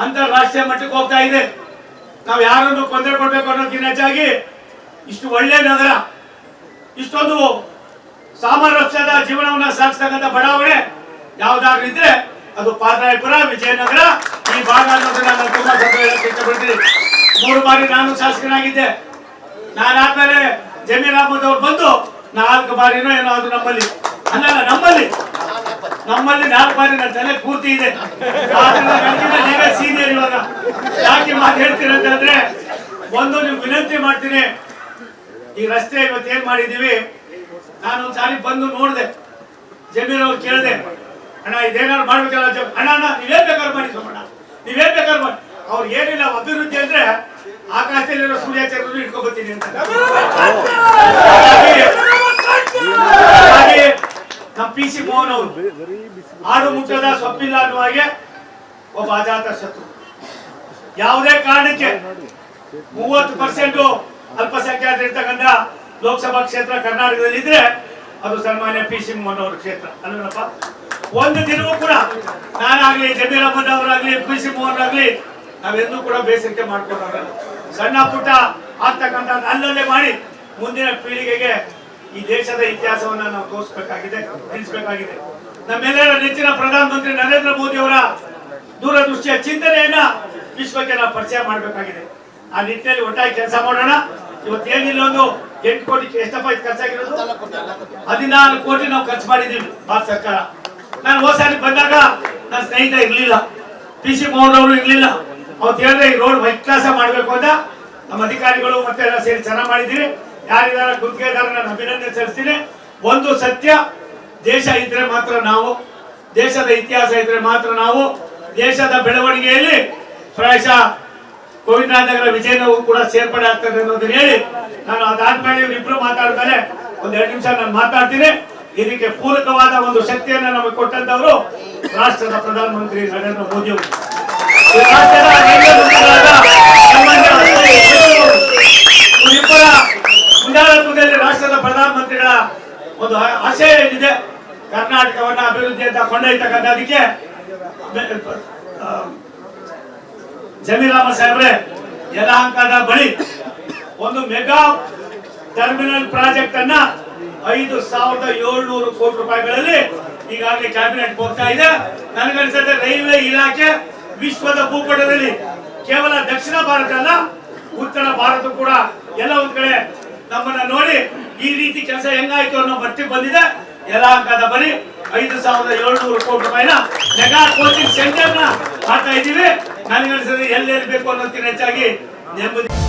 ಅಂತಾರಾಷ್ಟ್ರೀಯ ಮಟ್ಟಕ್ಕೆ ಹೋಗ್ತಾ ಇದೆ. ನಾವು ಯಾರನ್ನು ತೊಂದರೆ ಕೊಡಬೇಕು ಅನ್ನೋದಕ್ಕಿಂತ ಹೆಚ್ಚಾಗಿ ಇಷ್ಟು ಒಳ್ಳೆ ನಗರ, ಇಷ್ಟೊಂದು ಸಾಮರಸ್ಯದ ಜೀವನವನ್ನ ಸಾಗಿಸ್ತಕ್ಕಂಥ ಬಡಾವಣೆ ಯಾವ್ದಾದ್ರು ಇದ್ರೆ ಅದು ಪಾದರಾಯಪುರ, ವಿಜಯನಗರ ಈ ಭಾಗ ಅನ್ನೋದನ್ನ ನಾನು ತುಂಬಾ ಸಂತೋಷ ಇಷ್ಟಪಡ್ತೀನಿ. 3 ಬಾರಿ ನಾನು ಶಾಸಕನಾಗಿದ್ದೆ. ನಾನಾದ್ಮೇಲೆ ಜಮೀರ್ ಅಹಮದ್ ಅವ್ರು ಬಂದು 4 ಬಾರಿನೋ ಏನೋ ಅದು ನಮ್ಮಲ್ಲಿ 4 ಬಾರಿ ನನ್ನ ತಲೆ ಪೂರ್ತಿ ಇದೆ. ನೀವೇ ಸೀನಿಯರ್ ಇವಾಗ ಯಾಕೆ ಮಾತು ಹೇಳ್ತೀನಿ ಅಂತಂದ್ರೆ, ಒಂದು ನಿಮ್ಗೆ ವಿನಂತಿ ಮಾಡ್ತೀನಿ. ಈ ರಸ್ತೆ ಇವತ್ತೇನ್ ಮಾಡಿದೀವಿ, ನಾನೊಂದ್ಸಾರಿ ಬಂದು ನೋಡಿದೆ, ಜಮೀರ್ ಅವ್ರು ಕೇಳಿದೆ, ಅಣ್ಣ ಇದೇನಾದ್ರು ಮಾಡ್ಬೇಕಲ್ಲ ಅಣ್ಣ, ನೀವೇನ್ ಬೇಕಾದ್ರು ಮಾಡಿ ಸೋಮಣ್ಣ, ನೀವೇನ್ ಬೇಕಾದ್ರು ಮಾಡಿ. ಅವ್ರು ಏನಿಲ್ಲ, ಅಭಿವೃದ್ಧಿ ಅಂದ್ರೆ ಆಕಾಶದಲ್ಲಿರೋ ಸೂರ್ಯಾಚರಣೆ ಇಟ್ಕೊಬತ್ತೀನಿ ಅಂತ. ನಮ್ಮ PC ಮೋಹನ್ ಅವರು ಆಡು ಮುಟ್ಟದ ಸೊಪ್ಪಿಲ್ಲ ಅನ್ನುವ ಹಾಗೆ ಒಬ್ಬ ಅಜಾತ ಶತ್ರು. ಯಾವುದೇ ಕಾರಣಕ್ಕೆ 30% ಅಲ್ಪಸಂಖ್ಯಾತರು ಇರ್ತಕ್ಕಂಥ ಲೋಕಸಭಾ ಕ್ಷೇತ್ರ ಕರ್ನಾಟಕದಲ್ಲಿ ಇದ್ರೆ ಅದು ಸನ್ಮಾನ್ಯ PC ಮೋಹನ್ ಅವರ ಕ್ಷೇತ್ರ ಅಲ್ಲಪ್ಪ. ಒಂದು ದಿನವೂ ಕೂಡ ನಾನಾಗ್ಲಿ, ಜಮೀರ್ ಅಹಮದ್ ಅವರಾಗ್ಲಿ, PC ಮೋಹನ್ ಆಗ್ಲಿ ನಾವೆಂದೂ ಕೂಡ ಬೇಸರಿಕೆ ಮಾಡ್ಕೊಂಡವ್ರಲ್ಲ. ಸಣ್ಣ ಪುಟ್ಟ ಆಗ್ತಕ್ಕಂಥ ಅಲ್ಲಲ್ಲೇ ಮಾಡಿ ಮುಂದಿನ ಪೀಳಿಗೆಗೆ ಈ ದೇಶದ ಇತಿಹಾಸವನ್ನ ನಾವು ತೋರಿಸಬೇಕಾಗಿದೆ, ತಿಳಿಸಬೇಕಾಗಿದೆ. ನಮ್ಮೆಲ್ಲರ ನೆಚ್ಚಿನ ಪ್ರಧಾನಮಂತ್ರಿ ನರೇಂದ್ರ ಮೋದಿ ಅವರ ದೂರದೃಷ್ಟಿಯ ಚಿಂತನೆಯನ್ನ ವಿಶ್ವಕ್ಕೆ ನಾವು ಪರಿಚಯ ಮಾಡಬೇಕಾಗಿದೆ. ಆ ನಿಟ್ಟಿನಲ್ಲಿ ಒಟ್ಟಾಗಿ ಕೆಲಸ ಮಾಡೋಣ. ಇವತ್ತೇನಿಲ್ಲ, ಒಂದು 8 ಕೋಟಿ ಎಷ್ಟಪ್ಪ ಇದು ಖರ್ಚಾಗಿರೋದು, 14 ಕೋಟಿ ನಾವು ಖರ್ಚು ಮಾಡಿದ್ದೀವಿ ಭಾರತ ಸರ್ಕಾರ. ನಾನು ಹೋದ್ಸಾರಿ ಬಂದಾಗ ನನ್ನ ಸ್ನೇಹಿತ ಇರ್ಲಿಲ್ಲ, PC ಮೋಹನ್ ಅವರು ಇರ್ಲಿಲ್ಲ. ಅವತ್ತು ಹೇಳಿದ್ರೆ ಈ ರೋಡ್ ವೈಟ್ ಕ್ಲಾಸ ಮಾಡ್ಬೇಕು ಅಂತ ನಮ್ಮ ಅಧಿಕಾರಿಗಳು ಮತ್ತೆ ಎಲ್ಲ ಸೇರಿ ಚೆನ್ನಾಗಿ ಮಾಡಿದ್ದೀರಿ. ಯಾರಿದ್ದಾರೆ ಗುತ್ತಿಗೆದಾರ ನಾನು ಅಭಿನಂದನೆ ಸಲ್ಲಿಸ್ತೀನಿ. ಒಂದು ಸತ್ಯ, ದೇಶ ಇದ್ರೆ ಮಾತ್ರ ನಾವು, ದೇಶದ ಇತಿಹಾಸ ಇದ್ರೆ ಮಾತ್ರ ನಾವು, ದೇಶದ ಬೆಳವಣಿಗೆಯಲ್ಲಿ ಪ್ರಾಯಶಃ ಗೋವಿಂದರಾಜನಗರ ವಿಜಯನಗರ ಕೂಡ ಸೇರ್ಪಡೆ ಆಗ್ತದೆ ಅನ್ನೋದನ್ನ ಹೇಳಿ ನಾನು ಅದಾದ್ಮೇಲೆ ಇವರಿಬ್ರು ಮಾತಾಡಿದ್ಮೇಲೆ 1-2 ನಿಮಿಷ ನಾನು ಮಾತಾಡ್ತೀನಿ. ಇದಕ್ಕೆ ಪೂರಕವಾದ ಒಂದು ಶಕ್ತಿಯನ್ನ ನಮಗೆ ಕೊಟ್ಟಂತವರು ರಾಷ್ಟ್ರದ ಪ್ರಧಾನಮಂತ್ರಿ ನರೇಂದ್ರ ಮೋದಿ ಅವರು. ಇವರಿಬ್ಬರ ಮುಂದಾಳತ್ವದಲ್ಲಿ ರಾಷ್ಟ್ರದ ಪ್ರಧಾನಮಂತ್ರಿಗಳ ಒಂದು ಆಶಯ ಏನಿದೆ, ಕರ್ನಾಟಕವನ್ನ ಅಭಿವೃದ್ಧಿ ಅಂತ ಕೊಂಡೊಯ್ತಕ್ಕಂಥದಕ್ಕೆ ಜಮೀರ್ ಅಹಮದ್ ಸಾಹೇಬ್ರೆ ಯಲಹಂಕದ ಬಳಿ ಒಂದು ಮೆಗಾ ಟರ್ಮಿನಲ್ ಪ್ರಾಜೆಕ್ಟ್ ಅನ್ನ 5,700 ಕೋಟಿ ರೂಪಾಯಿಗಳಲ್ಲಿ ಈಗಾಗಲೇ ಕ್ಯಾಬಿನೆಟ್ ಹೋಗ್ತಾ ಇದೆ. ನನಗನ್ಸುತ್ತೆ ರೈಲ್ವೆ ಇಲಾಖೆ ವಿಶ್ವದ ಭೂಪಟದಲ್ಲಿ ಕೇವಲ ದಕ್ಷಿಣ ಭಾರತ ಅಲ್ಲ, ಉತ್ತರ ಭಾರತ ಕೂಡ ಎಲ್ಲ ಒಂದ್ ಕಡೆ ನಮ್ಮನ್ನ ನೋಡಿ ಈ ರೀತಿ ಕೆಲಸ ಹೆಂಗಾಯ್ತು ಅನ್ನೋ ಮಟ್ಟಿಗೆ ಬಂದಿದೆ. ಯಲಹಂಕದ ಬಳಿ 5,700 ಕೋಟಿ ರೂಪಾಯಿನ ಮೆಗಾ ಕೋಚಿಂಗ್ ಸೆಂಟರ್ ನ ಮಾಡ್ತಾ ಇದ್ದೀವಿ. ನನಗನ್ಸುತ್ತೆ ಎಲ್ಲೇರ್ಬೇಕು ಅನ್ನೋದಕ್ಕಿಂತ ಹೆಚ್ಚಾಗಿ ನೆಮ್ಮದಿ